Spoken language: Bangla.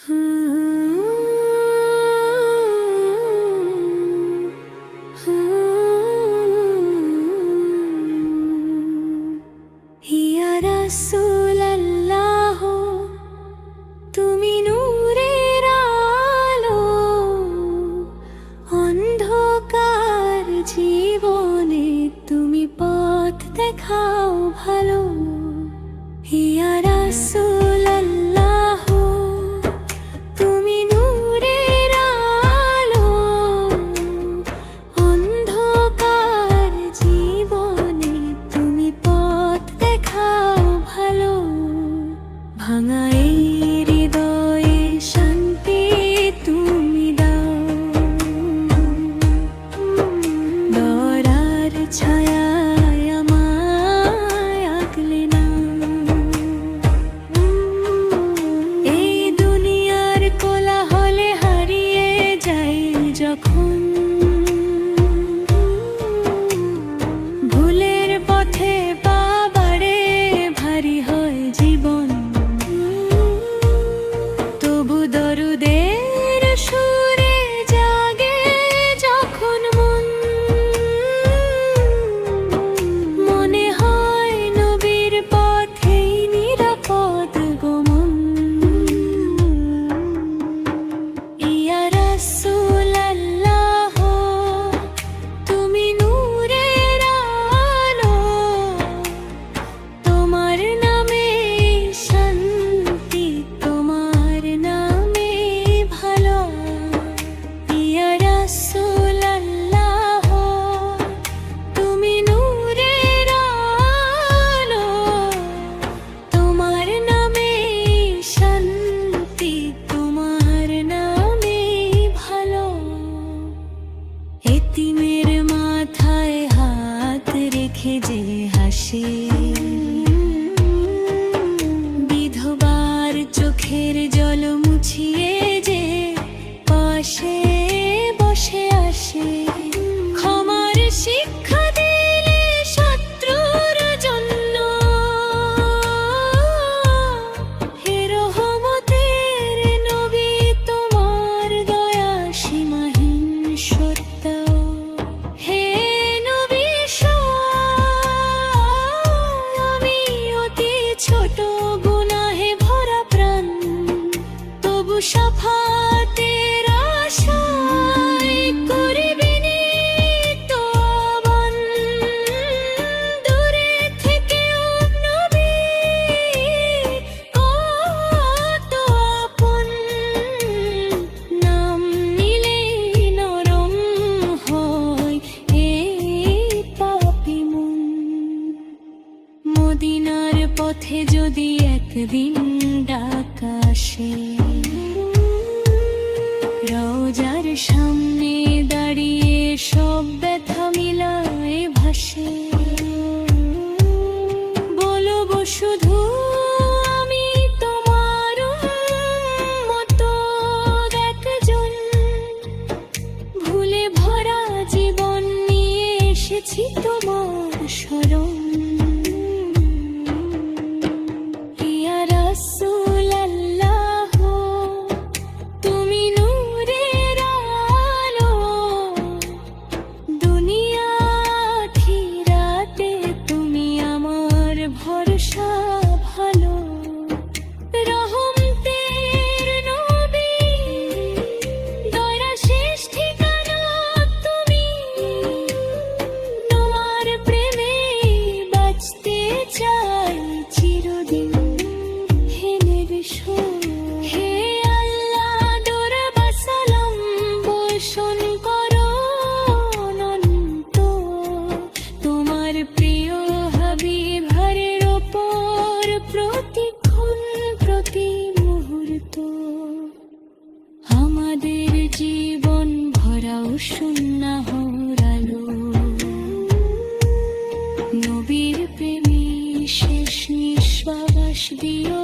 ইয়া রাসূলুল্লাহ, তুমি নূরের আলো, অন্ধকার জীবনে তুমি পথ দেখাও ভালো। ইয়া রাসূলুল্লাহ, তুমি নূরের আলো, অন্ধকার জীবনে তুমি পথ দেখাও ভালো। ভাঙা এই হৃদয়ে শান্তি তুমি দাও, দরার ছায়ায় আমায় আগলে নাও। এই দুনিয়ার কোলাহলে হারিয়ে যাই যখন, ভুলের পথে পা বাড়ে ভারী হয় জীবন, তবু দরুদের সুরে জাগে যখন মন, মনে হয় নবীর পথেই নিরাপদ গমন। ইয়া রাসূলুল্লাহ, তুমি নূরের আলো, তোমার নামে শান্তি, তোমার নামে ভালো। ইয়া রাসূলুল্লাহ, তুমি নূরের আলো, তোমার নামে শান্তি, তোমার নামে ভালো। এতিমের মাথায় হাত রেখে যে হাসে, বিধবার চোখের জল মুছিয়ে যে পাশে বসে আসে, ক্ষমার শিক্ষা দিলে শত্রুর জন্য, হে রহমতের নবী, তোমার দয়া সীমাহীন সত্য। হে নবী, আমি অতি ছোট গুনাহে ভরা প্রাণ, তবু শাফাতের আশায় করি বিনীত আহ্বান। দূরে থেকেও নবী কত আপন, নাম নিলেই নরম হয় এই পাপী মন। মদিনার পথে যদি একদিন ডাক আসে, রওজার সামনে দাঁড়িয়ে সব ব্যথা মিলায় ভাসে, বলবো শুধু আমি তোমার মতো একজন, ভুলে ভরা জীবন নিয়ে এসেছি তোমার শরণ। ইয়া রাসূলুল্লাহ, তুমি নূরের আলো, দুনিয়া আখিরাতে তুমি আমার ভরসা ভালো। রহমতের নবী, দয়া শেষ ঠিকানা তুমি, তোমার প্রেমে বাঁচতে চাই চিরদিন। হে নবী, হে আল্লাহ, দরবা সালাম বর্ষণ করো অনন্ত, তোমার প্রিয় হাবিব হারের ওপর প্রতিক্ষণ প্রতি মুহূর্ত। আমাদের জীবন ভরাও সুন্নাহর আলো, নবীর প্রেমে শেষ নিঃশ্বাস দিও